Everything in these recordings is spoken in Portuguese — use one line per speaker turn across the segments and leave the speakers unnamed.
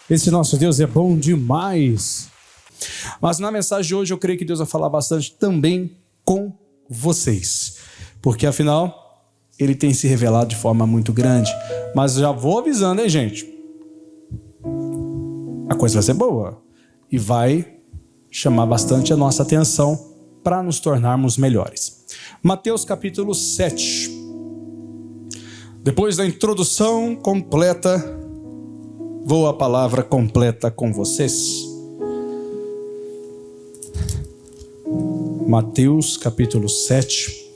Esse nosso Deus é bom demais. Mas na mensagem de hoje eu creio que Deus vai falar bastante também com vocês. Porque afinal, Ele tem se revelado de forma muito grande. Mas já vou avisando, hein, gente? A coisa vai ser boa. E vai chamar bastante a nossa atenção para nos tornarmos melhores. Mateus capítulo 7. Depois da introdução completa, vou à palavra completa com vocês. Mateus capítulo 7,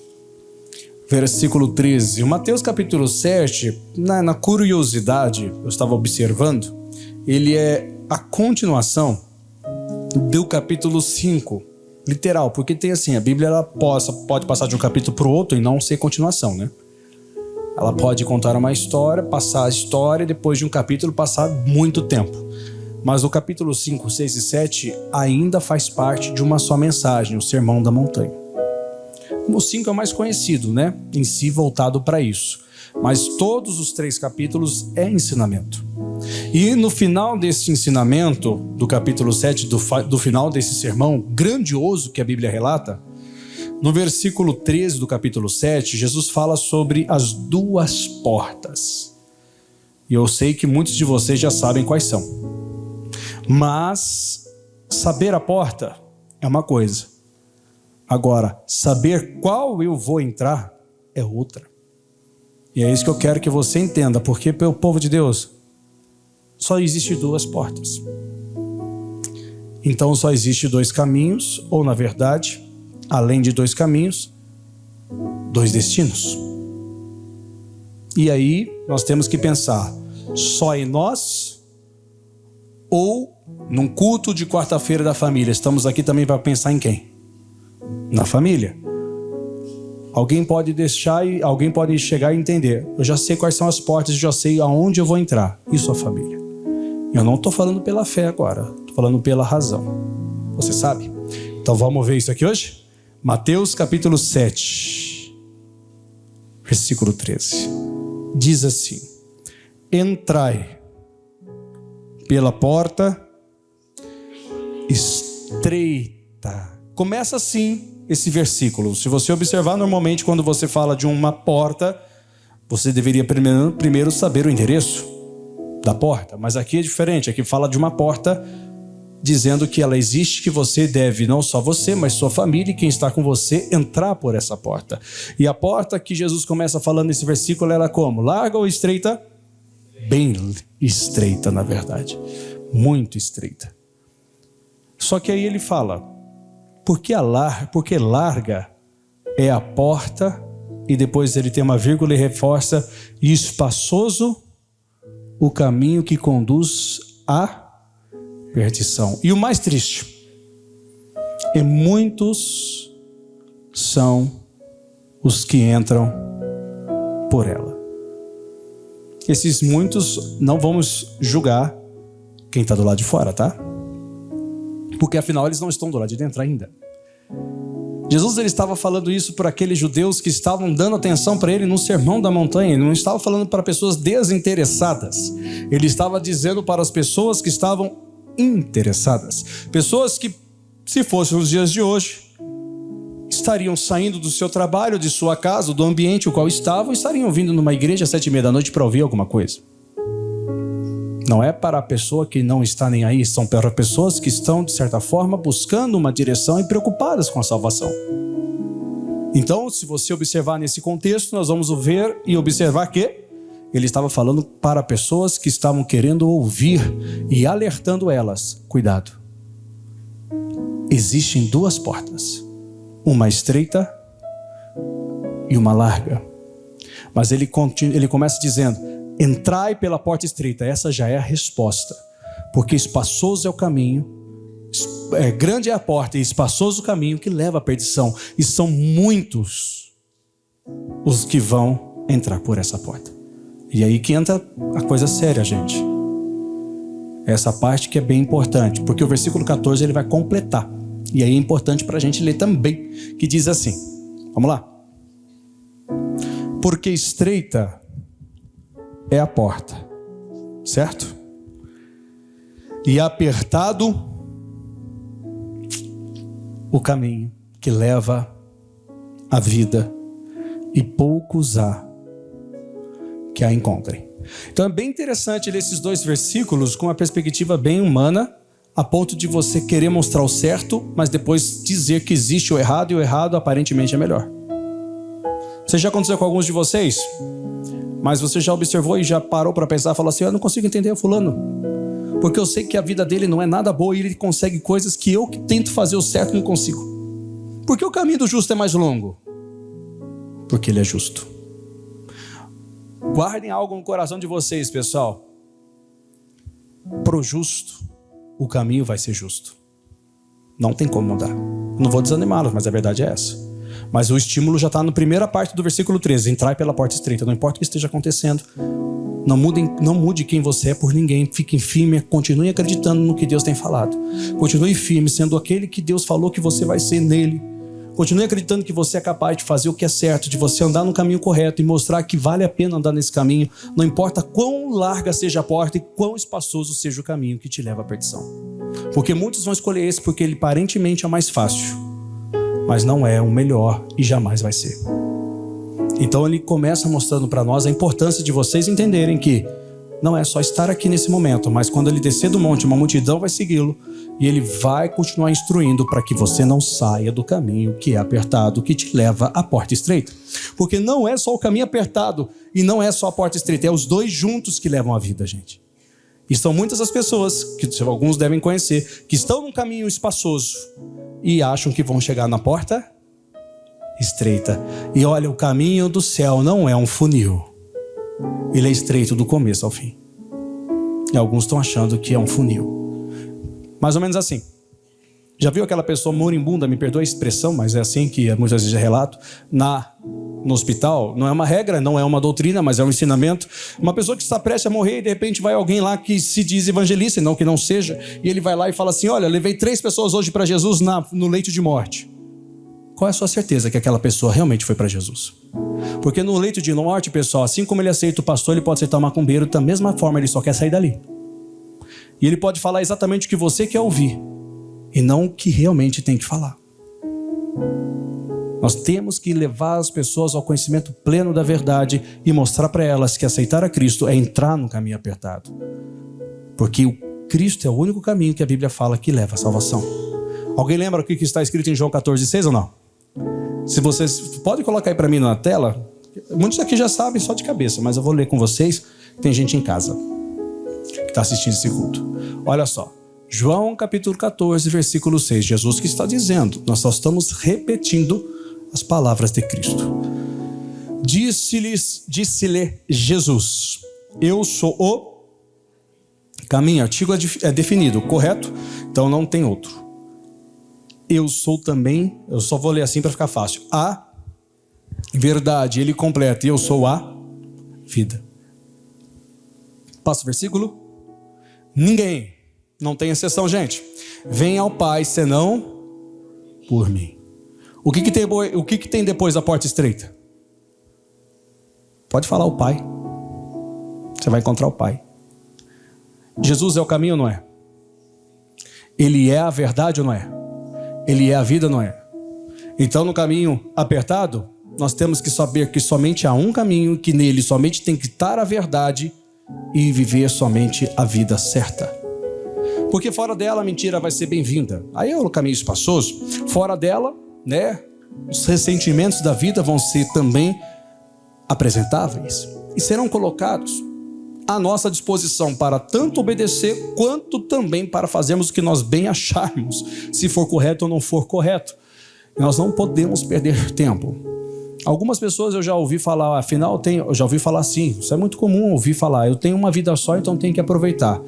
versículo 13. O Mateus capítulo 7, na curiosidade, eu estava observando, ele é a continuação do capítulo 5, literal, porque tem assim, a Bíblia ela pode passar de um capítulo para o outro e não ser continuação, né? Ela pode contar uma história, passar a história e depois de um capítulo passar muito tempo. Mas o capítulo 5, 6 e 7 ainda faz parte de uma só mensagem, o Sermão da Montanha. O 5 é o mais conhecido, né? Em si voltado para isso. Mas todos os 3 capítulos é ensinamento. E no final desse ensinamento, do capítulo 7, do final desse sermão grandioso que a Bíblia relata, no versículo 13 do capítulo 7, Jesus fala sobre as 2 portas. E eu sei que muitos de vocês já sabem quais são. Mas saber a porta é uma coisa. Agora, saber qual eu vou entrar é outra. E é isso que eu quero que você entenda, porque pelo povo de Deus só existe 2 portas. Então só existe 2 caminhos, ou na verdade, além de 2 caminhos, 2 destinos. E aí nós temos que pensar só em nós ou num culto de quarta-feira da família. Estamos aqui também para pensar em quem? Na família. Alguém pode chegar e entender. Eu já sei quais são as portas, eu já sei aonde eu vou entrar. Isso é família. Eu não estou falando pela fé agora, estou falando pela razão. Você sabe? Então vamos ver isso aqui hoje? Mateus capítulo 7, versículo 13. Diz assim: entrai pela porta estreita. Começa assim esse versículo. Se você observar, normalmente quando você fala de uma porta, você deveria primeiro saber o endereço da porta. Mas aqui é diferente, aqui fala de uma porta dizendo que ela existe, que você deve, não só você, mas sua família e quem está com você, entrar por essa porta. E a porta que Jesus começa falando nesse versículo era como? Larga ou estreita? Bem estreita, na verdade. Muito estreita. Só que aí ele fala, porque larga é a porta, e depois ele tem uma vírgula e reforça, e espaçoso o caminho que conduz à perdição. E o mais triste é muitos são os que entram por ela. Esses muitos, não vamos julgar quem está do lado de fora, tá? Porque afinal eles não estão do lado de dentro ainda. Jesus ele estava falando isso para aqueles judeus que estavam dando atenção para ele no Sermão da Montanha. Ele não estava falando para pessoas desinteressadas. Ele estava dizendo para as pessoas que estavam interessadas. Pessoas que, se fossem os dias de hoje, estariam saindo do seu trabalho, de sua casa, do ambiente no qual estavam, e estariam vindo numa igreja às 7:30 para ouvir alguma coisa. Não é para a pessoa que não está nem aí, são para pessoas que estão, de certa forma, buscando uma direção e preocupadas com a salvação. Então, se você observar nesse contexto, nós vamos ver e observar que ele estava falando para pessoas que estavam querendo ouvir e alertando elas. Cuidado. Existem 2 portas. Uma estreita e uma larga. Mas ele começa dizendo: entrai pela porta estreita. Essa já é a resposta. Porque espaçoso é o caminho, grande é a porta e espaçoso o caminho que leva à perdição. E são muitos os que vão entrar por essa porta. E aí que entra a coisa séria, gente. Essa parte que é bem importante. Porque o versículo 14 ele vai completar. E aí é importante para a gente ler também. Que diz assim. Vamos lá. Porque estreita é a porta, certo? e apertado o caminho que leva à vida, e poucos há que a encontrem. Então é bem interessante ler esses 2 versículos com uma perspectiva bem humana, a ponto de você querer mostrar o certo, mas depois dizer que existe o errado, e o errado aparentemente é melhor. Isso já aconteceu com alguns de vocês? Mas você já observou e já parou para pensar, falou assim: eu não consigo entender o fulano, porque eu sei que a vida dele não é nada boa e ele consegue coisas que eu que tento fazer o certo não consigo. Por que o caminho do justo é mais longo? Porque ele é justo. Guardem algo no coração de vocês, pessoal. Pro justo, o caminho vai ser justo. Não tem como mudar. Não vou desanimá-los, mas a verdade é essa. Mas o estímulo já está na primeira parte do versículo 13. Entrai pela porta estreita. Não importa o que esteja acontecendo. Não mude quem você é por ninguém. Fiquem firme, continue acreditando no que Deus tem falado. Continue firme, sendo aquele que Deus falou que você vai ser nele. Continue acreditando que você é capaz de fazer o que é certo, de você andar no caminho correto e mostrar que vale a pena andar nesse caminho. Não importa quão larga seja a porta e quão espaçoso seja o caminho que te leva à perdição. Porque muitos vão escolher esse porque ele aparentemente é mais fácil, mas não é o melhor e jamais vai ser. Então ele começa mostrando para nós a importância de vocês entenderem que não é só estar aqui nesse momento, mas quando ele descer do monte, uma multidão vai segui-lo e ele vai continuar instruindo para que você não saia do caminho que é apertado, que te leva à porta estreita. Porque não é só o caminho apertado e não é só a porta estreita, é os 2 juntos que levam a vida, gente. E são muitas as pessoas, que alguns devem conhecer, que estão num caminho espaçoso e acham que vão chegar na porta estreita. E olha, o caminho do céu não é um funil. Ele é estreito do começo ao fim. E alguns estão achando que é um funil. Mais ou menos assim. Já viu aquela pessoa moribunda, me perdoa a expressão, mas é assim que muitas vezes é relato, no hospital? Não é uma regra, não é uma doutrina, mas é um ensinamento. Uma pessoa que está prestes a morrer e de repente vai alguém lá que se diz evangelista, e não que não seja, e ele vai lá e fala assim: olha, levei 3 pessoas hoje para Jesus no leito de morte. Qual é a sua certeza que aquela pessoa realmente foi para Jesus? Porque no leito de morte, pessoal, assim como ele aceita o pastor, ele pode aceitar o macumbeiro, da mesma forma ele só quer sair dali. E ele pode falar exatamente o que você quer ouvir, e não o que realmente tem que falar. Nós temos que levar as pessoas ao conhecimento pleno da verdade e mostrar para elas que aceitar a Cristo é entrar no caminho apertado. Porque o Cristo é o único caminho que a Bíblia fala que leva à salvação. Alguém lembra o que está escrito em João 14,6 ou não? Se vocês podem colocar aí para mim na tela. Muitos aqui já sabem só de cabeça, mas eu vou ler com vocês. Tem gente em casa que está assistindo esse culto. Olha só, João capítulo 14, versículo 6. Jesus que está dizendo, nós só estamos repetindo as palavras de Cristo. Disse-lhe Jesus: eu sou o caminho. Artigo é definido, correto? Então não tem outro. Eu sou também, eu só vou ler assim para ficar fácil. A verdade, ele completa, eu sou a vida. Passa o versículo. Ninguém, não tem exceção, gente, vem ao Pai senão por mim. O que tem depois da porta estreita? Pode falar o Pai. Você vai encontrar o Pai. Jesus é o caminho ou não é? Ele é a verdade ou não é? Ele é a vida, não é? Então, no caminho apertado, nós temos que saber que somente há um caminho, que nele somente tem que estar a verdade e viver somente a vida certa. Porque fora dela a mentira vai ser bem-vinda. Aí é o caminho espaçoso. Fora dela, né, os ressentimentos da vida vão ser também apresentáveis e serão colocados à nossa disposição para tanto obedecer, quanto também para fazermos o que nós bem acharmos, se for correto ou não for correto. Nós não podemos perder tempo. Algumas pessoas eu já ouvi falar, afinal eu já ouvi falar assim, isso é muito comum ouvir falar, eu tenho uma vida só, então tenho que aproveitar.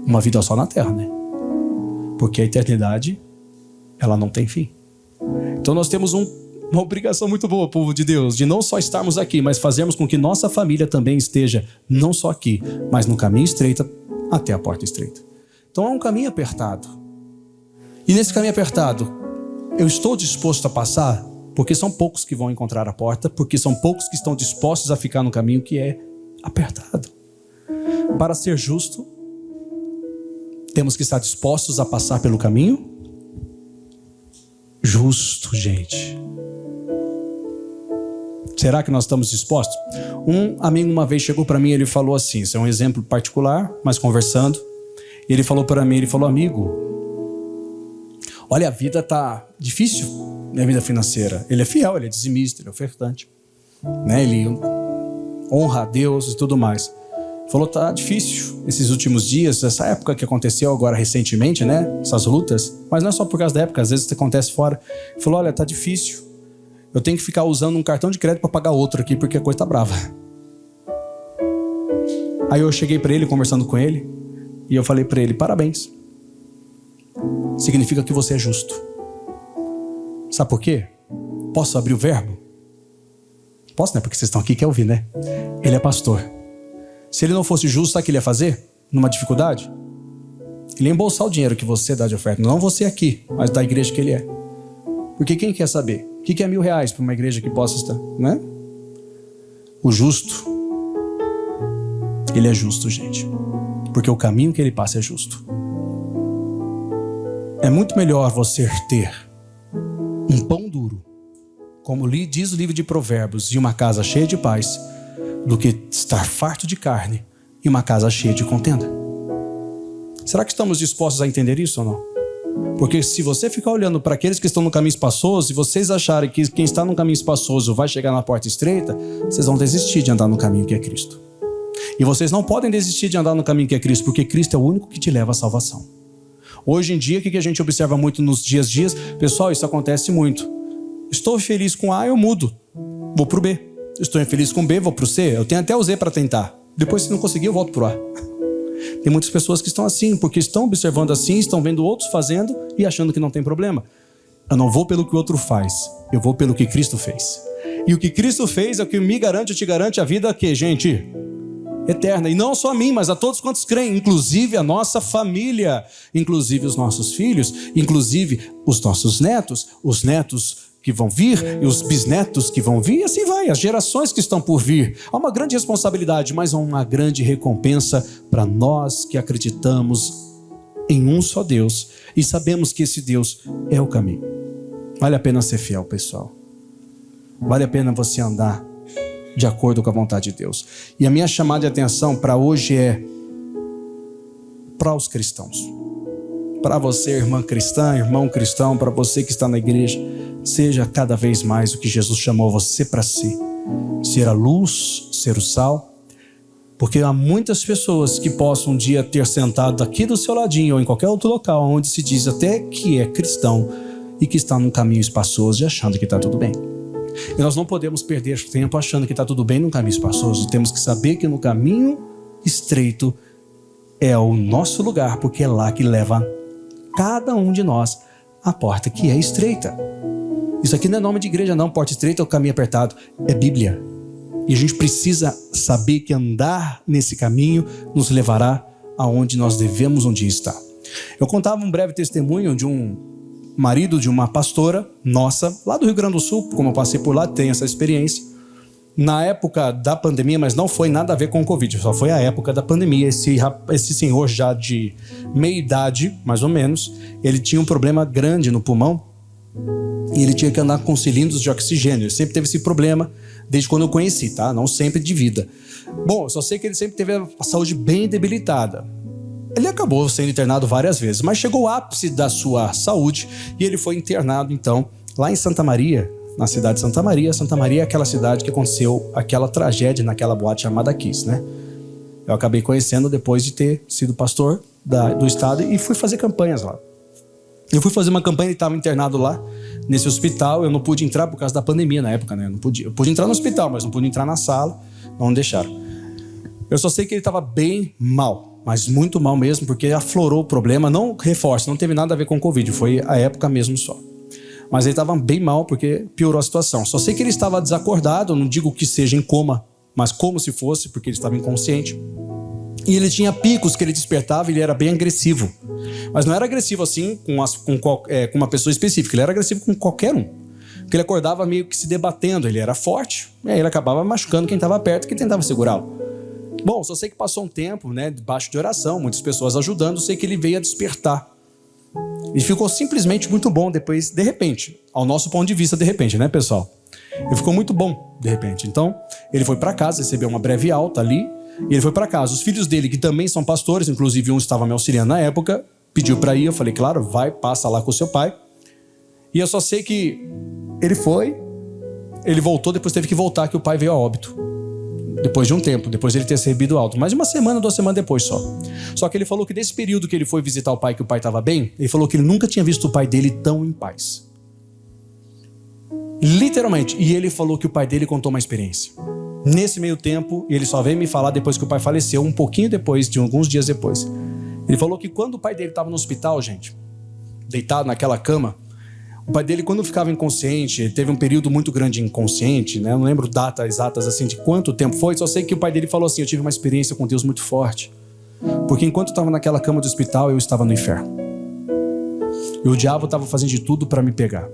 Uma vida só na terra, né? Porque a eternidade, ela não tem fim. Então nós temos uma obrigação muito boa, povo de Deus, de não só estarmos aqui, mas fazermos com que nossa família também esteja, não só aqui, mas no caminho estreito até a porta estreita. Então é um caminho apertado. E nesse caminho apertado, eu estou disposto a passar, porque são poucos que vão encontrar a porta, porque são poucos que estão dispostos a ficar no caminho que é apertado. Para ser justo, Temos que estar dispostos a passar pelo caminho justo, gente. Será que nós estamos dispostos? Um amigo uma vez chegou para mim e ele falou assim, isso é um exemplo particular, mas conversando, ele falou para mim, ele falou: amigo, olha, a vida tá difícil, né, a vida financeira. Ele é fiel, ele é dizimista, ele é ofertante, né? Ele honra a Deus e tudo mais. Ele falou: tá difícil esses últimos dias, essa época que aconteceu agora recentemente, né? Essas lutas, mas não é só por causa da época, às vezes acontece fora. Ele falou: olha, tá difícil. Eu tenho que ficar usando um cartão de crédito para pagar outro aqui, porque a coisa tá brava. Aí eu cheguei para ele, conversando com ele, e eu falei para ele: parabéns. Significa que você é justo. Sabe por quê? Posso abrir o verbo? Posso, né? Porque vocês estão aqui, quer ouvir, né? Ele é pastor. Se ele não fosse justo, sabe o que ele ia fazer? Numa dificuldade? Ele ia embolsar o dinheiro que você dá de oferta. Não você aqui, mas da igreja que ele é. Porque quem quer saber? O que é R$1.000 para uma igreja que possa estar, né? O justo, ele é justo, gente. Porque o caminho que ele passa é justo. É muito melhor você ter um pão duro, como diz o livro de Provérbios, e uma casa cheia de paz, do que estar farto de carne e uma casa cheia de contenda. Será que estamos dispostos a entender isso ou não? Porque se você ficar olhando para aqueles que estão no caminho espaçoso, e vocês acharem que quem está no caminho espaçoso vai chegar na porta estreita, vocês vão desistir de andar no caminho que é Cristo. E vocês não podem desistir de andar no caminho que é Cristo, porque Cristo é o único que te leva à salvação. Hoje em dia, o que a gente observa muito nos dias a dias? Pessoal, isso acontece muito. Estou feliz com A, eu mudo. Vou pro B. Estou infeliz com B, vou pro C. Eu tenho até o Z para tentar. Depois, se não conseguir, eu volto pro A. Tem muitas pessoas que estão assim, porque estão observando assim, estão vendo outros fazendo e achando que não tem problema. Eu não vou pelo que o outro faz, eu vou pelo que Cristo fez. E o que Cristo fez é o que me garante, te garante a vida que, gente, eterna. E não só a mim, mas a todos quantos creem, inclusive a nossa família, inclusive os nossos filhos, inclusive os nossos netos, os netos que vão vir e os bisnetos que vão vir, e assim vai, as gerações que estão por vir. Há uma grande responsabilidade, mas há uma grande recompensa para nós que acreditamos em um só Deus e sabemos que esse Deus é o caminho. Vale a pena ser fiel, pessoal. Vale a pena você andar de acordo com a vontade de Deus. E a minha chamada de atenção para hoje é para os cristãos. Para você, irmã cristã, irmão cristão, para você que está na igreja, seja cada vez mais o que Jesus chamou você para ser. Ser a luz, ser o sal. Porque há muitas pessoas que possam um dia ter sentado aqui do seu ladinho ou em qualquer outro local onde se diz até que é cristão e que está num caminho espaçoso e achando que está tudo bem. E nós não podemos perder tempo achando que está tudo bem num caminho espaçoso. Temos que saber que no caminho estreito é o nosso lugar, porque é lá que leva cada um de nós à porta que é estreita. Isso aqui não é nome de igreja não, porta estreita ou caminho apertado, é Bíblia. E a gente precisa saber que andar nesse caminho nos levará aonde nós devemos um dia estar. Eu contava um breve testemunho de um marido de uma pastora nossa, lá do Rio Grande do Sul, como eu passei por lá, tenho essa experiência. Na época da pandemia, mas não foi nada a ver com o Covid, só foi a época da pandemia. Esse senhor já de meia idade, mais ou menos, ele tinha um problema grande no pulmão e ele tinha que andar com cilindros de oxigênio. Ele sempre teve esse problema desde quando eu conheci, tá? Não sempre de vida. Bom, eu só sei que ele sempre teve a saúde bem debilitada. Ele acabou sendo internado várias vezes, mas chegou o ápice da sua saúde e ele foi internado, então, lá em Santa Maria, na cidade de Santa Maria. Santa Maria é aquela cidade que aconteceu aquela tragédia naquela boate chamada Kiss, né? Eu acabei conhecendo depois de ter sido pastor do estado e fui fazer campanhas lá. Eu fui fazer uma campanha e estava internado lá, nesse hospital. Eu não pude entrar por causa da pandemia na época, né? Eu pude entrar no hospital, mas não pude entrar na sala, não deixaram. Eu só sei que ele estava bem mal, mas muito mal mesmo, porque aflorou o problema. Não reforço, não teve nada a ver com o Covid, foi a época mesmo só. Mas ele estava bem mal porque piorou a situação. Só sei que ele estava desacordado, não digo que seja em coma, mas como se fosse, porque ele estava inconsciente. E ele tinha picos que ele despertava e ele era bem agressivo. Mas não era agressivo assim com uma pessoa específica, ele era agressivo com qualquer um. Porque ele acordava meio que se debatendo, ele era forte, e aí ele acabava machucando quem estava perto, que tentava segurá-lo. Bom, só sei que passou um tempo, né, debaixo de oração, muitas pessoas ajudando, sei que ele veio a despertar. E ficou simplesmente muito bom depois, de repente, ao nosso ponto de vista, de repente, né, pessoal? Ele ficou muito bom, de repente. Então, ele foi para casa, recebeu uma breve alta ali, e ele foi para casa. Os filhos dele, que também são pastores, inclusive um estava me auxiliando na época, pediu para ir, eu falei, claro, vai, passa lá com o seu pai. E eu só sei que ele foi, ele voltou, depois teve que voltar, que o pai veio a óbito. Depois de um tempo, depois de ele ter recebido alta. Mais de uma semana, 2 semanas depois só. Só que ele falou que nesse período que ele foi visitar o pai, que o pai estava bem, ele falou que ele nunca tinha visto o pai dele tão em paz. Literalmente. E ele falou que o pai dele contou uma experiência. Nesse meio tempo, ele só veio me falar depois que o pai faleceu, um pouquinho depois, de alguns dias depois. Ele falou que quando o pai dele estava no hospital, gente, deitado naquela cama, o pai dele, quando ficava inconsciente, ele teve um período muito grande inconsciente, né? Eu não lembro datas exatas assim de quanto tempo foi, só sei que o pai dele falou assim, eu tive uma experiência com Deus muito forte. Porque enquanto eu estava naquela cama do hospital, eu estava no inferno. E o diabo estava fazendo de tudo para me pegar.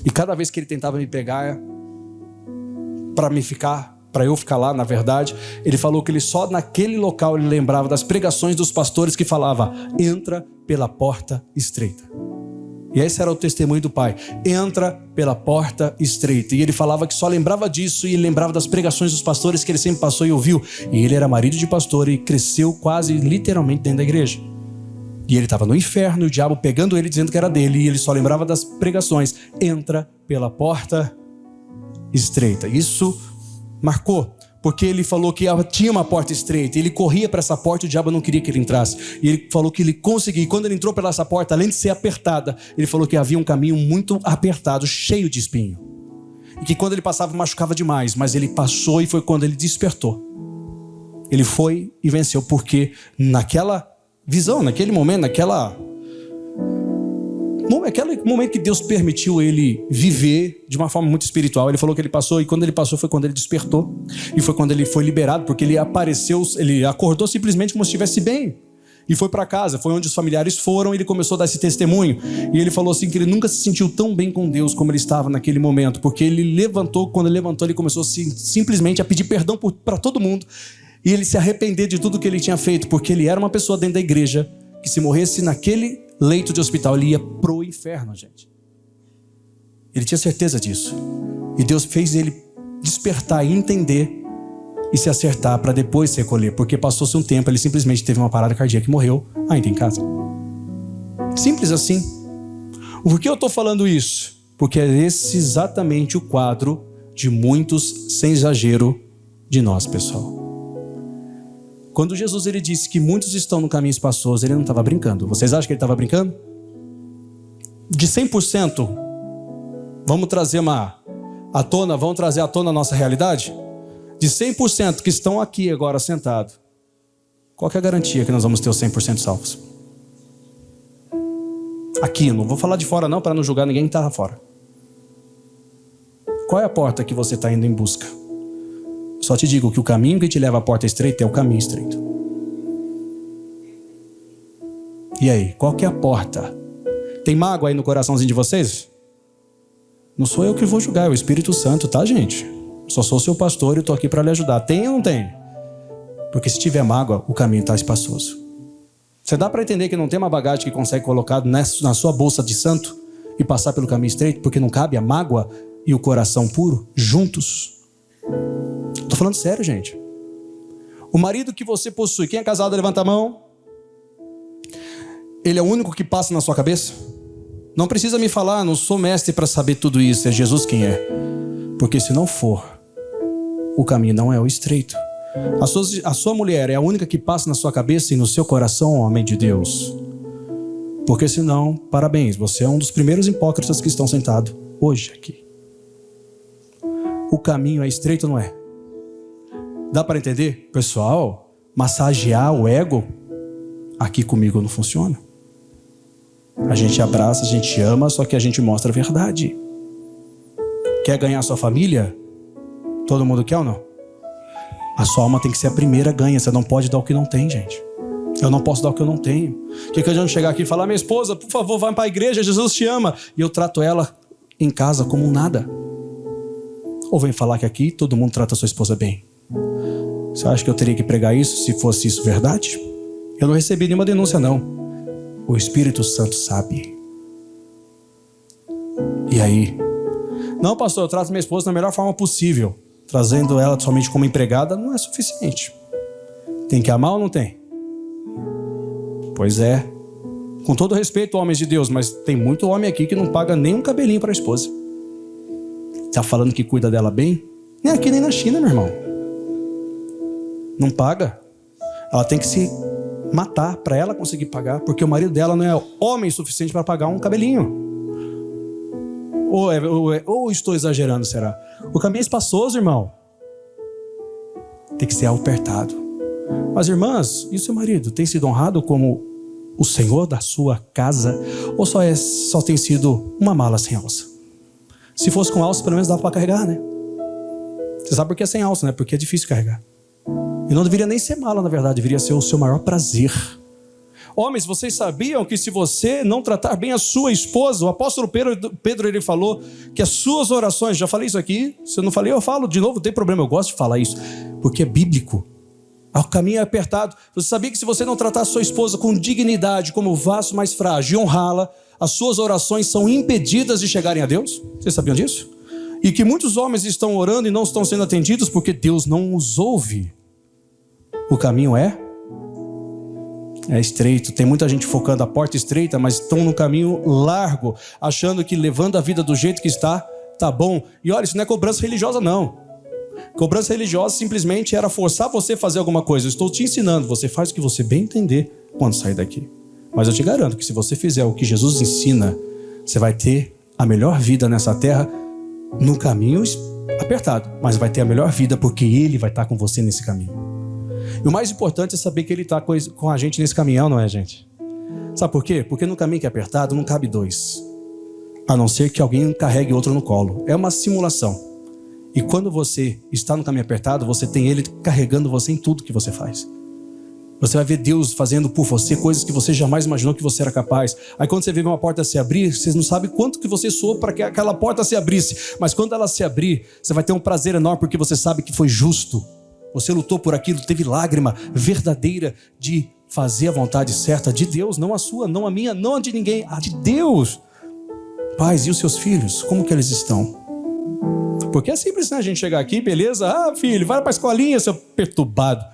E cada vez que ele tentava me pegar, para eu ficar lá, na verdade, ele falou que ele só naquele local ele lembrava das pregações dos pastores que falava, entra pela porta estreita. E esse era o testemunho do pai. Entra pela porta estreita. E ele falava que só lembrava disso e ele lembrava das pregações dos pastores que ele sempre passou e ouviu. E ele era marido de pastor e cresceu quase literalmente dentro da igreja. E ele estava no inferno e o diabo pegando ele dizendo que era dele. E ele só lembrava das pregações. Entra pela porta estreita. Isso marcou. Porque ele falou que tinha uma porta estreita. Ele corria para essa porta e o diabo não queria que ele entrasse. E ele falou que ele conseguia. E quando ele entrou pela essa porta, além de ser apertada, ele falou que havia um caminho muito apertado, cheio de espinho. E que quando ele passava, machucava demais. Mas ele passou e foi quando ele despertou. Ele foi e venceu. Porque naquela visão, naquele momento, aquele momento que Deus permitiu ele viver de uma forma muito espiritual, ele falou que ele passou, e quando ele passou foi quando ele despertou, e foi quando ele foi liberado, porque ele apareceu, ele acordou simplesmente como se estivesse bem, e foi para casa, foi onde os familiares foram, e ele começou a dar esse testemunho, e ele falou assim que ele nunca se sentiu tão bem com Deus como ele estava naquele momento, porque ele levantou, quando ele levantou ele começou simplesmente a pedir perdão para todo mundo, e ele se arrepender de tudo que ele tinha feito, porque ele era uma pessoa dentro da igreja, que se morresse naquele leito de hospital, ele ia pro inferno, gente. Ele tinha certeza disso. E Deus fez ele despertar e entender e se acertar para depois se recolher. Porque passou-se um tempo, ele simplesmente teve uma parada cardíaca e morreu ainda em casa. Simples assim. Por que eu estou falando isso? Porque é esse exatamente o quadro de muitos, sem exagero, de nós, pessoal. Quando Jesus ele disse que muitos estão no caminho espaçoso, ele não estava brincando. Vocês acham que ele estava brincando? De 100%, vamos trazer à tona a nossa realidade? De 100% que estão aqui agora sentados, qual que é a garantia que nós vamos ter os 100% salvos? Aqui, não vou falar de fora não, para não julgar ninguém que está fora. Qual é a porta que você está indo em busca? Só te digo que o caminho que te leva à porta estreita é o caminho estreito. E aí, qual que é a porta? Tem mágoa aí no coraçãozinho de vocês? Não sou eu que vou julgar, é o Espírito Santo, tá, gente? Só sou seu pastor e eu tô aqui para lhe ajudar. Tem ou não tem? Porque se tiver mágoa, o caminho está espaçoso. Você dá para entender que não tem uma bagagem que consegue colocar na sua bolsa de santo e passar pelo caminho estreito, porque não cabe a mágoa e o coração puro juntos? Tô falando sério, gente. O marido que você possui, quem é casado, levanta a mão. Ele é o único que passa na sua cabeça? Não precisa me falar, não sou mestre para saber tudo isso, é Jesus quem é. Porque se não for, o caminho não é o estreito. A sua mulher é a única que passa na sua cabeça e no seu coração, homem de Deus. Porque senão, parabéns, você é um dos primeiros hipócritas que estão sentados hoje aqui. O caminho é estreito ou não é? Dá para entender? Pessoal, massagear o ego aqui comigo não funciona. A gente abraça, a gente ama, só que a gente mostra a verdade. Quer ganhar a sua família? Todo mundo quer ou não? A sua alma tem que ser a primeira a ganhar. Você não pode dar o que não tem, gente. Eu não posso dar o que eu não tenho. O que adianta chegar aqui e falar, minha esposa, por favor, vai para a igreja, Jesus te ama. E eu trato ela em casa como um nada. Ou vem falar que aqui todo mundo trata a sua esposa bem. Você acha que eu teria que pregar isso se fosse isso verdade? Eu não recebi nenhuma denúncia, não. O Espírito Santo sabe. E aí? Não, pastor, eu trato minha esposa da melhor forma possível. Trazendo ela somente como empregada não é suficiente. Tem que amar ou não tem? Pois é. Com todo respeito, homens de Deus, mas tem muito homem aqui que não paga nem um cabelinho para a esposa. Tá falando que cuida dela bem? Nem aqui nem na China, meu irmão. Não paga. Ela tem que se matar para ela conseguir pagar, porque o marido dela não é homem suficiente para pagar um cabelinho. Ou estou exagerando, será? O caminho é espaçoso, irmão. Tem que ser apertado. Mas, irmãs, e o seu marido tem sido honrado como o senhor da sua casa? Ou só tem sido uma mala sem alça? Se fosse com alça, pelo menos dava para carregar, né? Você sabe por que é sem alça, né? Porque é difícil carregar. E não deveria nem ser mala, na verdade. Deveria ser o seu maior prazer. Homens, vocês sabiam que se você não tratar bem a sua esposa, o apóstolo Pedro ele falou que as suas orações, já falei isso aqui, se eu não falei, eu falo de novo, não tem problema, eu gosto de falar isso, porque é bíblico. O caminho é apertado. Você sabia que se você não tratar a sua esposa com dignidade, como vaso mais frágil, e honrá-la, as suas orações são impedidas de chegarem a Deus? Vocês sabiam disso? E que muitos homens estão orando e não estão sendo atendidos porque Deus não os ouve. O caminho é estreito. Tem muita gente focando a porta estreita, mas estão no caminho largo, achando que levando a vida do jeito que está, tá bom. E olha, isso não é cobrança religiosa, não. Cobrança religiosa simplesmente era forçar você a fazer alguma coisa. Eu estou te ensinando, você faz o que você bem entender quando sair daqui. Mas eu te garanto que se você fizer o que Jesus ensina, você vai ter a melhor vida nessa terra, no caminho apertado, mas vai ter a melhor vida porque Ele vai estar com você nesse caminho. E o mais importante é saber que Ele está com a gente nesse caminhão, não é, gente? Sabe por quê? Porque no caminho que é apertado não cabe dois, a não ser que alguém carregue outro no colo. É uma simulação. E quando você está no caminho apertado, você tem Ele carregando você em tudo que você faz. Você vai ver Deus fazendo por você coisas que você jamais imaginou que você era capaz. Aí quando você vê uma porta se abrir, você não sabe quanto que você soou para que aquela porta se abrisse. Mas quando ela se abrir, você vai ter um prazer enorme porque você sabe que foi justo. Você lutou por aquilo, teve lágrima verdadeira de fazer a vontade certa de Deus, não a sua, não a minha, não a de ninguém, a de Deus. Pais, e os seus filhos, como que eles estão? Porque é simples, né? A gente chegar aqui, beleza? Ah, filho, vai para a escolinha, seu perturbado.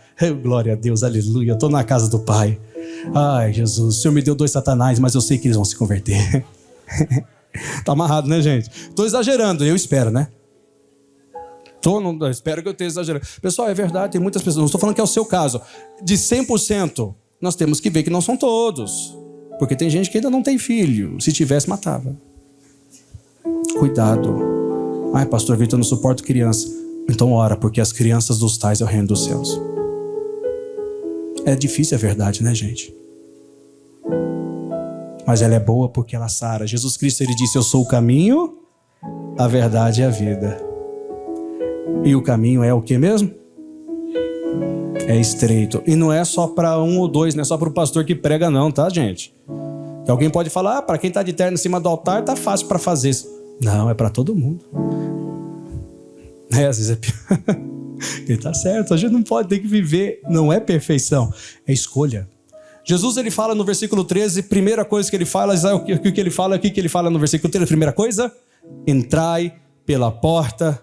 Glória a Deus, aleluia, eu estou na casa do Pai. Ai, Jesus, o Senhor me deu 2 satanás, mas eu sei que eles vão se converter. Tá amarrado, né, gente? Estou exagerando, eu espero, né? Espero que eu esteja exagerando. Pessoal, é verdade, tem muitas pessoas, não estou falando que é o seu caso. De 100%, nós temos que ver que não são todos. Porque tem gente que ainda não tem filho. Se tivesse, matava. Cuidado. Ai, pastor Vitor, eu não suporto criança. Então ora, porque as crianças dos tais é o reino dos céus. É difícil, é verdade, né, gente? Mas ela é boa porque ela sara. Jesus Cristo, ele disse, eu sou o caminho, a verdade e a vida. E o caminho é o que mesmo? É estreito. E não é só para 1 ou 2, não é só para o pastor que prega não, tá, gente? Que alguém pode falar, para quem está de terno em cima do altar, tá fácil para fazer. Não, é para todo mundo. Às vezes é pior. Ele tá certo, a gente não pode ter que viver, não é perfeição, é escolha. Jesus, ele fala no versículo 13, primeira coisa que ele fala, o que ele fala aqui, que ele fala no versículo 13, primeira coisa, entrai pela porta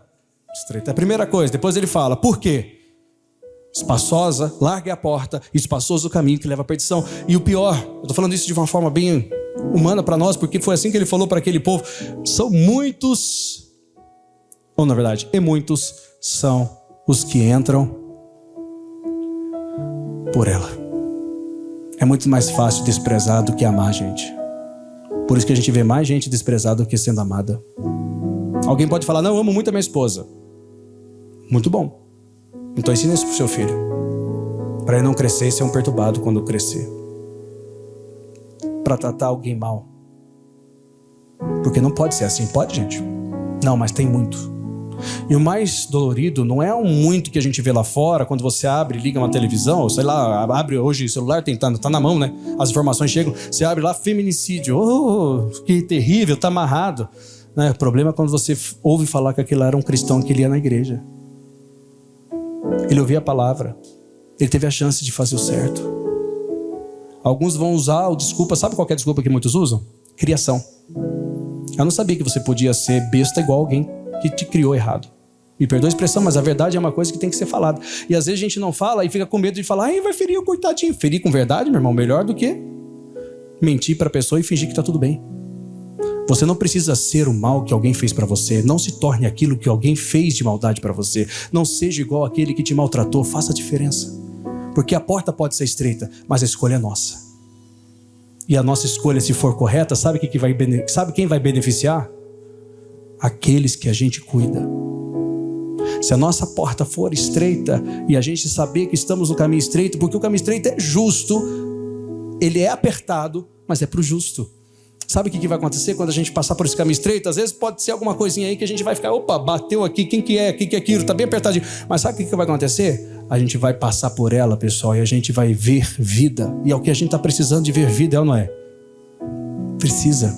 estreita. É a primeira coisa, depois ele fala, por quê? Espaçosa, larga a porta, espaçoso o caminho que leva à perdição. E o pior, eu estou falando isso de uma forma bem humana para nós, porque foi assim que ele falou para aquele povo, são muitos, ou na verdade, e muitos são os que entram por ela. É muito mais fácil desprezar do que amar, gente. Por isso que a gente vê mais gente desprezada do que sendo amada. Alguém pode falar, não, eu amo muito a minha esposa. Muito bom. Então ensina isso pro seu filho, para ele não crescer e ser um perturbado quando crescer, para tratar alguém mal. Porque não pode ser assim, pode, gente? Não, mas tem muito. E o mais dolorido não é um muito que a gente vê lá fora, quando você abre, liga uma televisão, ou sei lá, abre hoje o celular, tá na mão, né? As informações chegam, você abre lá, feminicídio, oh, que terrível, tá amarrado, né? O problema é quando você ouve falar que aquele era um cristão que ele ia na igreja. Ele ouviu a palavra. Ele teve a chance de fazer o certo. Alguns vão usar o desculpa. Sabe qual é a desculpa que muitos usam? Criação. Eu não sabia que você podia ser besta igual alguém que te criou errado. Me perdoa a expressão, mas a verdade é uma coisa que tem que ser falada. E às vezes a gente não fala e fica com medo de falar, vai ferir o coitadinho. Ferir com verdade, meu irmão, melhor do que mentir para a pessoa e fingir que está tudo bem. Você não precisa ser o mal que alguém fez para você. Não se torne aquilo que alguém fez de maldade para você. Não seja igual aquele que te maltratou. Faça a diferença. Porque a porta pode ser estreita, mas a escolha é nossa. E a nossa escolha, se for correta, sabe quem vai beneficiar? Aqueles que a gente cuida. Se a nossa porta for estreita e a gente saber que estamos no caminho estreito, porque o caminho estreito é justo, ele é apertado, mas é para o justo. Sabe o que vai acontecer quando a gente passar por esse caminho estreito? Às vezes pode ser alguma coisinha aí que a gente vai ficar, opa, bateu aqui, quem que é? O que é aquilo? Tá bem apertadinho. Mas sabe o que vai acontecer? A gente vai passar por ela, pessoal, e a gente vai ver vida. E é o que a gente está precisando de ver vida, é ou não é? Precisa.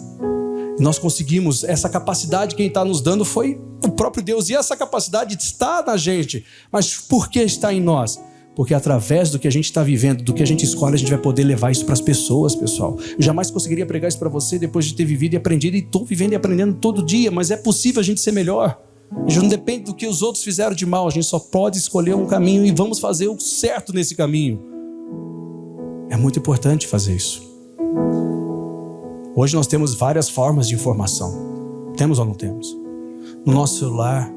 E nós conseguimos, essa capacidade quem está nos dando foi o próprio Deus. E essa capacidade está na gente. Mas por que está em nós? Porque através do que a gente está vivendo, do que a gente escolhe, a gente vai poder levar isso para as pessoas, pessoal. Eu jamais conseguiria pregar isso para você depois de ter vivido e aprendido. E estou vivendo e aprendendo todo dia. Mas é possível a gente ser melhor. A gente não depende do que os outros fizeram de mal. A gente só pode escolher um caminho e vamos fazer o certo nesse caminho. É muito importante fazer isso. Hoje nós temos várias formas de informação. Temos ou não temos? No nosso celular,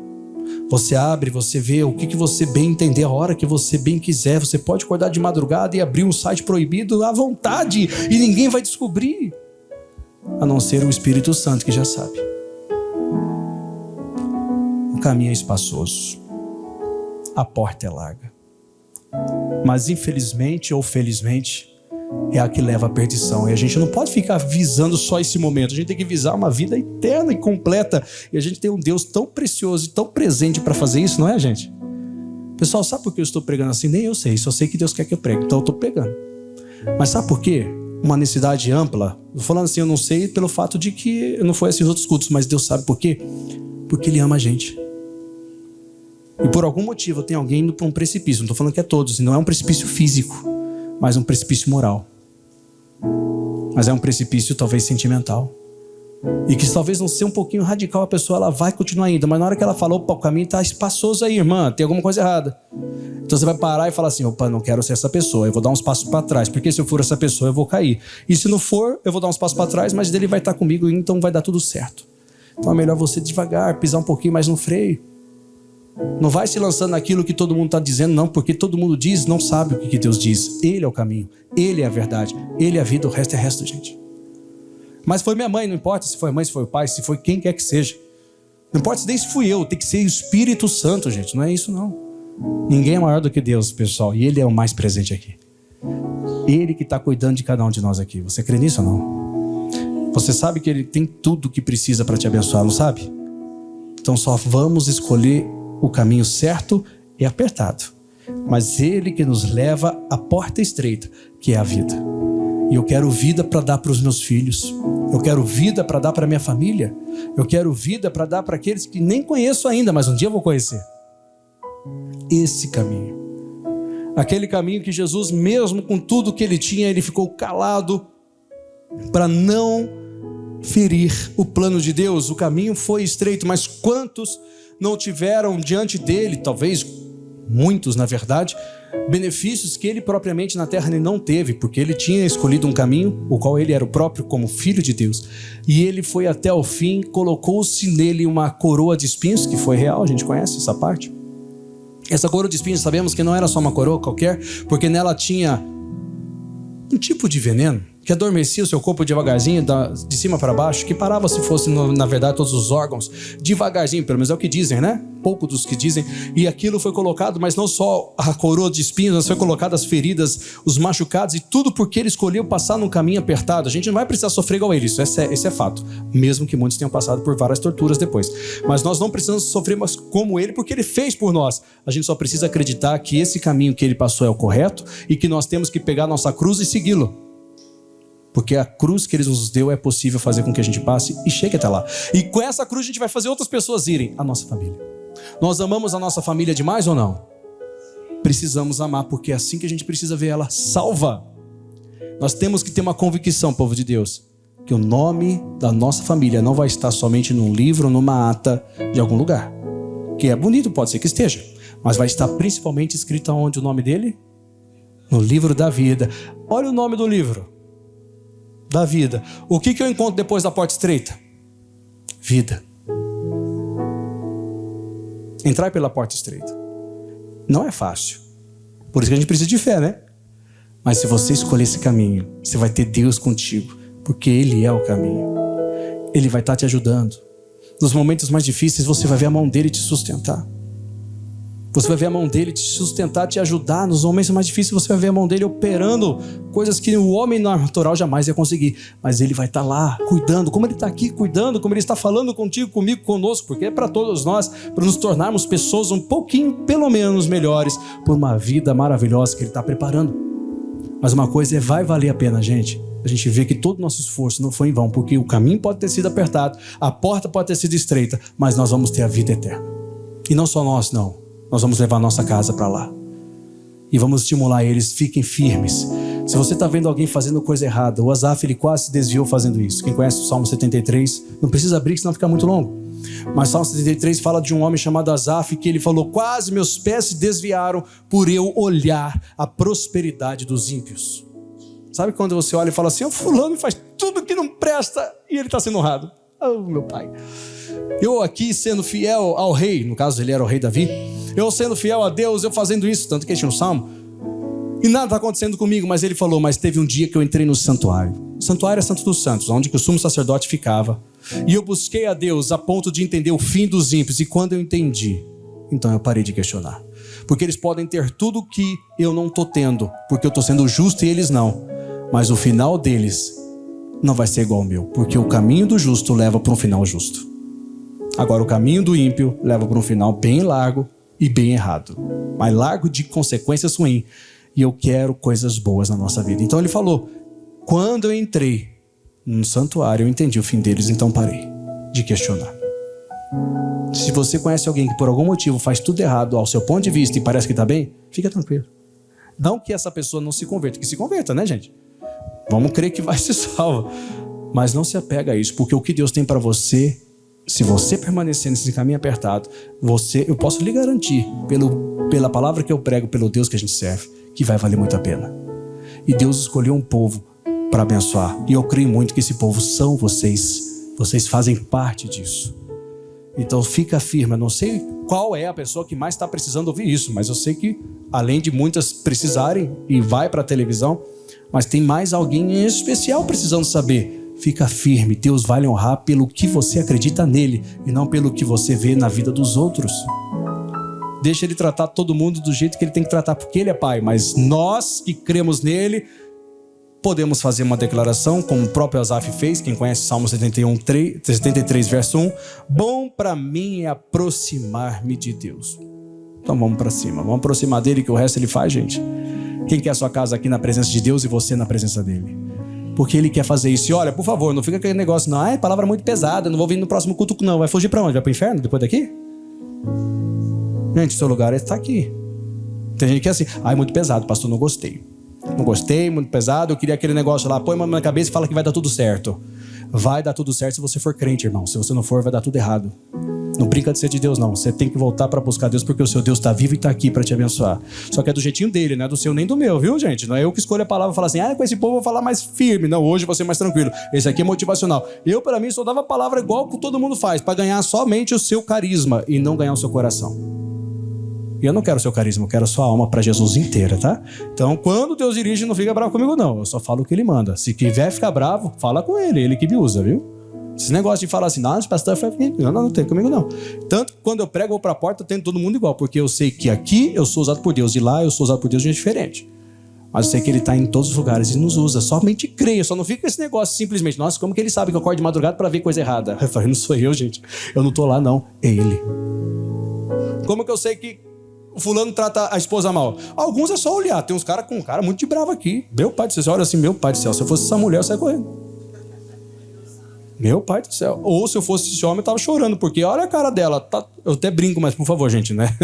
você abre, você vê o que você bem entender, a hora que você bem quiser. Você pode acordar de madrugada e abrir um site proibido à vontade e ninguém vai descobrir, a não ser o Espírito Santo que já sabe. O caminho é espaçoso, a porta é larga, mas infelizmente ou felizmente é a que leva à perdição. E a gente não pode ficar visando só esse momento. A gente tem que visar uma vida eterna e completa. E a gente tem um Deus tão precioso e tão presente para fazer isso, não é, gente? Pessoal, sabe por que eu estou pregando assim? Nem eu sei. Só sei que Deus quer que eu pregue. Então eu estou pregando. Mas sabe por quê? Uma necessidade ampla. Estou falando assim, eu não sei pelo fato de que não foi assim os outros cultos. Mas Deus sabe por quê? Porque Ele ama a gente. E por algum motivo tem alguém indo para um precipício. Não estou falando que é todos. E não é um precipício físico, mas um precipício moral. Mas é um precipício talvez sentimental. E que talvez não seja um pouquinho radical, a pessoa ela vai continuar indo. Mas na hora que ela fala, opa, o caminho está espaçoso aí, irmã, tem alguma coisa errada. Então você vai parar e falar assim, opa, não quero ser essa pessoa, eu vou dar uns passos para trás. Porque se eu for essa pessoa, eu vou cair. E se não for, eu vou dar uns passos para trás, mas ele vai estar comigo, então vai dar tudo certo. Então é melhor você devagar, pisar um pouquinho mais no freio. Não vai se lançando naquilo que todo mundo está dizendo, não, porque todo mundo diz, não sabe o que Deus diz. Ele é o caminho, Ele é a verdade, Ele é a vida, o resto é resto, gente. Mas foi minha mãe, não importa se foi a mãe, se foi o pai, se foi quem quer que seja. Não importa nem se fui eu, tem que ser o Espírito Santo, gente, não é isso não. Ninguém é maior do que Deus, pessoal, e Ele é o mais presente aqui. Ele que está cuidando de cada um de nós aqui. Você crê nisso ou não? Você sabe que Ele tem tudo o que precisa para te abençoar, não sabe? Então só vamos escolher o caminho certo e apertado. Mas Ele que nos leva à porta estreita, que é a vida. E eu quero vida para dar para os meus filhos. Eu quero vida para dar para a minha família. Eu quero vida para dar para aqueles que nem conheço ainda, mas um dia eu vou conhecer. Esse caminho. Aquele caminho que Jesus, mesmo com tudo que Ele tinha, Ele ficou calado para não ferir o plano de Deus. O caminho foi estreito, mas quantos não tiveram diante dele, talvez muitos na verdade, benefícios que ele propriamente na terra ele não teve, porque ele tinha escolhido um caminho, o qual ele era o próprio como filho de Deus, e ele foi até o fim, colocou-se nele uma coroa de espinhos, que foi real, a gente conhece essa parte. Essa coroa de espinhos sabemos que não era só uma coroa qualquer, porque nela tinha um tipo de veneno que adormecia o seu corpo devagarzinho, de cima para baixo, que parava se fosse, na verdade, todos os órgãos, devagarzinho, pelo menos é o que dizem, né? Pouco dos que dizem. E aquilo foi colocado, mas não só a coroa de espinhos, mas foi colocado as feridas, os machucados, e tudo porque ele escolheu passar num caminho apertado. A gente não vai precisar sofrer igual ele, esse é fato. Mesmo que muitos tenham passado por várias torturas depois. Mas nós não precisamos sofrer mais como ele, porque ele fez por nós. A gente só precisa acreditar que esse caminho que ele passou é o correto, e que nós temos que pegar nossa cruz e segui-lo. Porque a cruz que Ele nos deu é possível fazer com que a gente passe e chegue até lá. E com essa cruz a gente vai fazer outras pessoas irem. A nossa família. Nós amamos a nossa família demais ou não? precisamos amar, porque é assim que a gente precisa ver ela salva. Nós temos que ter uma convicção, povo de Deus, que o nome da nossa família não vai estar somente num livro ou numa ata de algum lugar. Que é bonito, pode ser que esteja, mas vai estar principalmente escrito aonde o nome dele? No livro da vida. Olha o nome do livro da vida. O que eu encontro depois da porta estreita? Vida. Entrar pela porta estreita não é fácil. Por isso que a gente precisa de fé, né? Mas se você escolher esse caminho, você vai ter Deus contigo, porque Ele é o caminho. Ele vai estar te ajudando. Nos momentos mais difíceis, você vai ver a mão dele te sustentar. Você vai ver a mão dele te sustentar, te ajudar. Nos momentos mais difíceis, você vai ver a mão dele operando coisas que o homem natural jamais ia conseguir. Mas ele vai estar lá, cuidando, como ele está aqui cuidando, como ele está falando contigo, comigo, conosco, porque é para todos nós, para nos tornarmos pessoas um pouquinho, pelo menos, melhores, por uma vida maravilhosa que ele está preparando. Mas uma coisa é, vai valer a pena, gente. A gente vê que todo o nosso esforço não foi em vão, porque o caminho pode ter sido apertado, a porta pode ter sido estreita, mas nós vamos ter a vida eterna. E não só nós, não. Nós vamos levar a nossa casa para lá. E vamos estimular eles, fiquem firmes. Se você está vendo alguém fazendo coisa errada, o Asaf, ele quase se desviou fazendo isso. Quem conhece o Salmo 73, não precisa abrir, senão fica muito longo. Mas o Salmo 73 fala de um homem chamado Asaf, que ele falou, quase meus pés se desviaram por eu olhar a prosperidade dos ímpios. Sabe quando você olha e fala assim, o fulano faz tudo que não presta e ele está sendo honrado. Oh, meu pai. Eu aqui sendo fiel ao rei, no caso ele era o rei Davi, eu sendo fiel a Deus, eu fazendo isso, tanto que tinha um salmo, e nada está acontecendo comigo, mas ele falou, mas teve um dia que eu entrei no santuário. O santuário é Santo dos Santos, onde que o sumo sacerdote ficava, e eu busquei a Deus a ponto de entender o fim dos ímpios, e quando eu entendi, então eu parei de questionar, porque eles podem ter tudo que eu não estou tendo, porque eu estou sendo justo e eles não, mas o final deles não vai ser igual ao meu, porque o caminho do justo leva para um final justo. Agora o caminho do ímpio leva para um final bem largo e bem errado, mas largo de consequências ruins. E eu quero coisas boas na nossa vida. Então ele falou, quando eu entrei no santuário, eu entendi o fim deles, então parei de questionar. Se você conhece alguém que por algum motivo faz tudo errado ao seu ponto de vista e parece que está bem, fica tranquilo. Não que essa pessoa não se converta, que se converta, né, gente? Vamos crer que vai se salva. Mas não se apega a isso, porque o que Deus tem para você, se você permanecer nesse caminho apertado, eu posso lhe garantir, pela palavra que eu prego, pelo Deus que a gente serve, que vai valer muito a pena. E Deus escolheu um povo para abençoar. E eu creio muito que esse povo são vocês. Vocês fazem parte disso. Então fica firme. Eu não sei qual é a pessoa que mais está precisando ouvir isso, mas eu sei que, além de muitas precisarem, e vai para a televisão, mas tem mais alguém em especial precisando saber. Fica firme, Deus vai lhe honrar pelo que você acredita nele e não pelo que você vê na vida dos outros. Deixa ele tratar todo mundo do jeito que ele tem que tratar, porque ele é pai, mas nós que cremos nele, podemos fazer uma declaração, como o próprio Asaf fez, quem conhece Salmo 73, verso 1, bom para mim é aproximar-me de Deus. Então vamos para cima, vamos aproximar dele, que o resto ele faz, gente. Quem quer a sua casa aqui na presença de Deus e você na presença dele? Porque ele quer fazer isso. E olha, por favor, não fica aquele negócio, não, palavra muito pesada, não vou vir no próximo culto, não. Vai fugir para onde? Vai para o inferno depois daqui? Gente, seu lugar está aqui. Tem gente que é assim, muito pesado, pastor, não gostei. Não gostei, muito pesado, eu queria aquele negócio lá, põe uma na cabeça e fala que vai dar tudo certo. Vai dar tudo certo se você for crente, irmão. Se você não for, vai dar tudo errado. Não brinca de ser de Deus, não. Você tem que voltar para buscar Deus, porque o seu Deus está vivo e está aqui para te abençoar. Só que é do jeitinho dele, não é do seu nem do meu, viu, gente? Não é eu que escolho a palavra e falo assim, com esse povo eu vou falar mais firme. Não, hoje eu vou ser mais tranquilo. Esse aqui é motivacional. Eu, para mim, só dava a palavra igual que todo mundo faz, para ganhar somente o seu carisma e não ganhar o seu coração. E eu não quero o seu carisma, eu quero a sua alma para Jesus inteira, tá? Então, quando Deus dirige, não fica bravo comigo, não. Eu só falo o que ele manda. Se quiser ficar bravo, fala com ele que me usa, viu? Esse negócio de falar assim, não, esse pastor foi comigo. Não tem comigo, não. Tanto que quando eu prego, eu vou para a porta, eu tento todo mundo igual, porque eu sei que aqui eu sou usado por Deus, e lá eu sou usado por Deus de um jeito diferente. Mas eu sei que ele está em todos os lugares e nos usa. Somente creia, só não fica com esse negócio simplesmente. Nossa, como que ele sabe que eu acordo de madrugada para ver coisa errada? Eu falei, não sou eu, gente. Eu não estou lá, não. É ele. Como que eu sei que o fulano trata a esposa mal? Alguns é só olhar. Tem uns caras com um cara muito de bravo aqui. Meu pai do céu, você olha assim, meu pai do céu, se eu fosse essa mulher, eu saia correndo. Meu pai do céu. Ou se eu fosse esse homem, eu tava chorando, porque olha a cara dela. Tá... Eu até brinco, mas por favor, gente, né?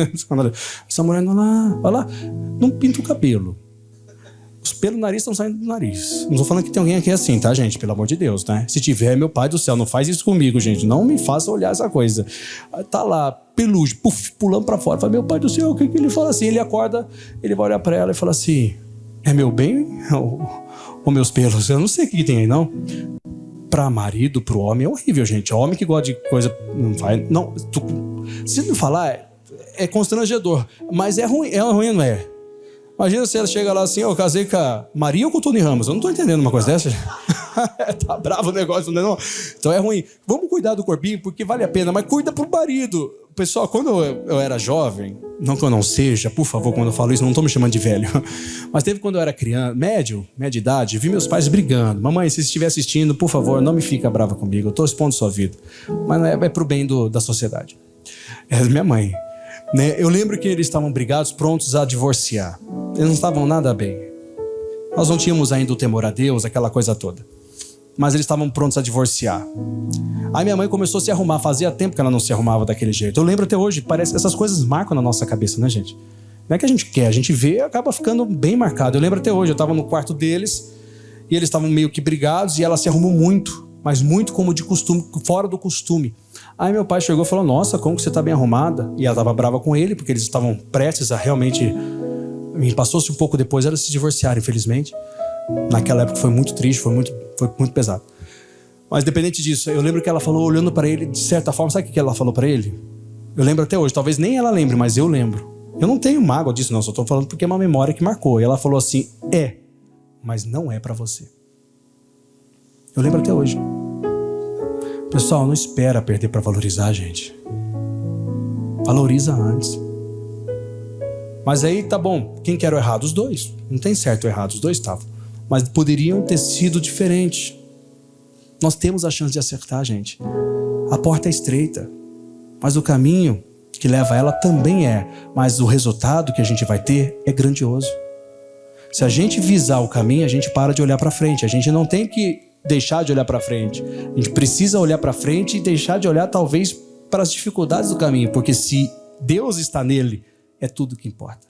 Essa mulher não lá, olha lá, não pinta o cabelo. Os pelos do nariz estão saindo do nariz. Não tô falando que tem alguém aqui assim, tá, gente? Pelo amor de Deus, né? Se tiver, meu pai do céu, não faz isso comigo, gente. Não me faça olhar essa coisa. Tá lá, pelugem, puf, pulando pra fora. Fala, meu pai do céu, o que ele fala assim? Ele acorda, ele vai olhar pra ela e fala assim, é meu bem ou meus pelos? Eu não sei o que tem aí, não. Pra marido, pro homem, é horrível, gente. O homem que gosta de coisa, não vai... Não, se não falar, é constrangedor. Mas é ruim, não é? Imagina se ela chega lá assim, eu casei com a Maria ou com o Tony Ramos? Eu não tô entendendo uma coisa dessa. Tá bravo o negócio, não é não? Então é ruim. Vamos cuidar do corpinho, porque vale a pena, mas cuida pro marido. Pessoal, quando eu era jovem, não que eu não seja, por favor, quando eu falo isso, não tô me chamando de velho, mas teve quando eu era criança, média idade, vi meus pais brigando. Mamãe, se você estiver assistindo, por favor, não me fica brava comigo, eu tô expondo sua vida. Mas é pro bem da sociedade. É minha mãe. Né? Eu lembro que eles estavam brigados, prontos a divorciar. Eles não estavam nada bem. Nós não tínhamos ainda o temor a Deus, aquela coisa toda. Mas eles estavam prontos a divorciar. Aí minha mãe começou a se arrumar. Fazia tempo que ela não se arrumava daquele jeito. Eu lembro até hoje, parece que essas coisas marcam na nossa cabeça, né, gente? Não é que a gente quer, a gente vê e acaba ficando bem marcado. Eu lembro até hoje, eu estava no quarto deles e eles estavam meio que brigados e ela se arrumou muito, mas muito como de costume, fora do costume. Aí meu pai chegou e falou, nossa, como que você tá bem arrumada? E ela estava brava com ele, porque eles estavam prestes a realmente... E passou-se um pouco depois, elas se divorciaram, infelizmente. Naquela época foi muito triste, foi muito pesado. Mas independente disso, eu lembro que ela falou, olhando para ele, de certa forma, sabe o que ela falou para ele? Eu lembro até hoje, talvez nem ela lembre, mas eu lembro. Eu não tenho mágoa disso, não, só estou falando porque é uma memória que marcou. E ela falou assim, mas não é para você. Eu lembro até hoje. Pessoal, não espera perder para valorizar, gente. Valoriza antes. Mas aí, tá bom, quem que era o errado? Os dois. Não tem certo ou errado, os dois estavam. Mas poderiam ter sido diferentes. Nós temos a chance de acertar, gente. A porta é estreita, mas o caminho que leva a ela também é. Mas o resultado que a gente vai ter é grandioso. Se a gente visar o caminho, a gente para de olhar para frente. A gente não tem que deixar de olhar para frente. A gente precisa olhar para frente e deixar de olhar talvez para as dificuldades do caminho. Porque se Deus está nele, é tudo que importa.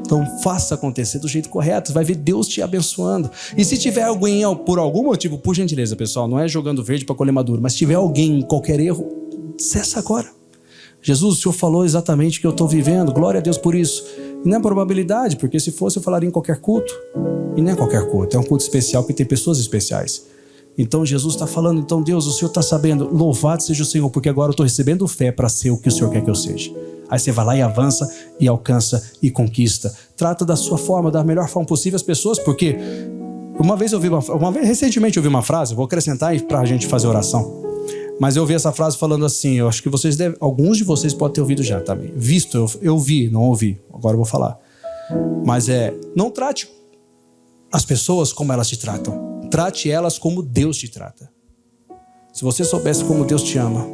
Então faça acontecer do jeito correto. Você vai ver Deus te abençoando. E se tiver alguém por algum motivo, por gentileza, pessoal, não é jogando verde para colher maduro, mas se tiver alguém em qualquer erro, cessa agora. Jesus, o Senhor falou exatamente o que eu estou vivendo. Glória a Deus por isso. E não é probabilidade, porque se fosse eu falaria em qualquer culto. E não é qualquer culto, é um culto especial que tem pessoas especiais. Então Jesus está falando, então Deus, o Senhor está sabendo, louvado seja o Senhor, porque agora eu estou recebendo fé para ser o que o Senhor quer que eu seja. Aí você vai lá e avança e alcança e conquista. Trata da sua forma, da melhor forma possível as pessoas, porque recentemente eu vi uma frase, vou acrescentar para a gente fazer oração. Mas eu ouvi essa frase falando assim, eu acho que alguns de vocês podem ter ouvido já também. Visto, eu vi, não ouvi, agora eu vou falar. Mas não trate as pessoas como elas te tratam. Trate elas como Deus te trata. Se você soubesse como Deus te ama,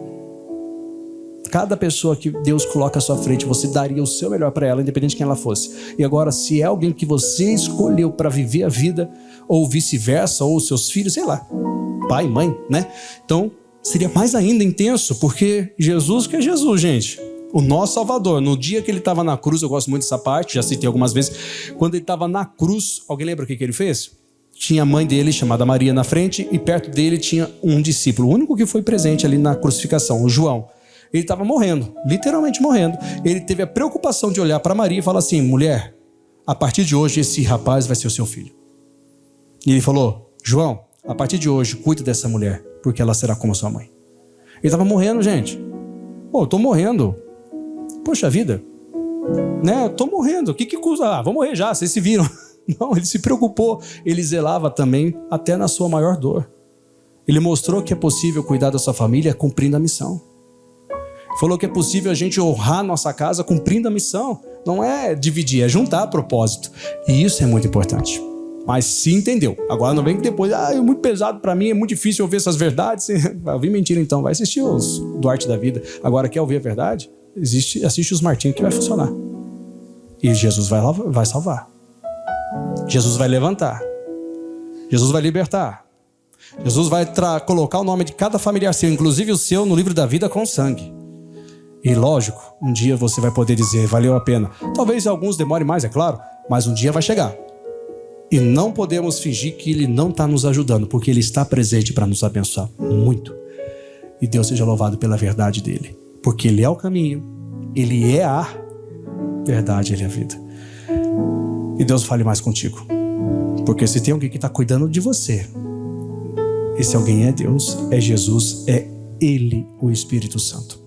cada pessoa que Deus coloca à sua frente, você daria o seu melhor para ela, independente de quem ela fosse. E agora, se é alguém que você escolheu para viver a vida, ou vice-versa, ou seus filhos, sei lá, pai, mãe, né? Então, seria mais ainda intenso, porque Jesus que é Jesus, gente. O nosso Salvador, no dia que ele estava na cruz, eu gosto muito dessa parte, já citei algumas vezes, quando ele estava na cruz, alguém lembra o que ele fez? Tinha a mãe dele, chamada Maria, na frente, e perto dele tinha um discípulo, o único que foi presente ali na crucificação, o João. Ele estava morrendo, literalmente morrendo. Ele teve a preocupação de olhar para Maria e falar assim, mulher, a partir de hoje esse rapaz vai ser o seu filho. E ele falou, João, a partir de hoje cuida dessa mulher, porque ela será como sua mãe. Ele estava morrendo, gente. Pô, eu tô morrendo. Poxa vida. Né, eu tô morrendo. O que custa? Vou morrer já, vocês se viram. Não, ele se preocupou. Ele zelava também até na sua maior dor. Ele mostrou que é possível cuidar da sua família cumprindo a missão. Falou que é possível a gente honrar nossa casa cumprindo a missão. Não é dividir, é juntar a propósito. E isso é muito importante. Mas se entendeu. Agora não vem que depois, é muito pesado para mim, é muito difícil ouvir essas verdades. Vai ouvir mentira então, vai assistir os do Arte da Vida. Agora quer ouvir a verdade? Assiste os Martinhos que vai funcionar. E Jesus vai salvar. Jesus vai levantar. Jesus vai libertar. Jesus vai colocar o nome de cada familiar seu, inclusive o seu, no livro da vida com sangue. E lógico, um dia você vai poder dizer, valeu a pena. Talvez alguns demorem mais, é claro, mas um dia vai chegar. E não podemos fingir que Ele não está nos ajudando, porque Ele está presente para nos abençoar muito. E Deus seja louvado pela verdade dEle. Porque Ele é o caminho, Ele é a verdade, Ele é a vida. E Deus fale mais contigo. Porque se tem alguém que está cuidando de você, esse alguém é Deus, é Jesus, é Ele, o Espírito Santo.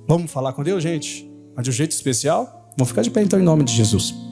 Vamos falar com Deus, gente? Mas de um jeito especial? Vamos ficar de pé então em nome de Jesus.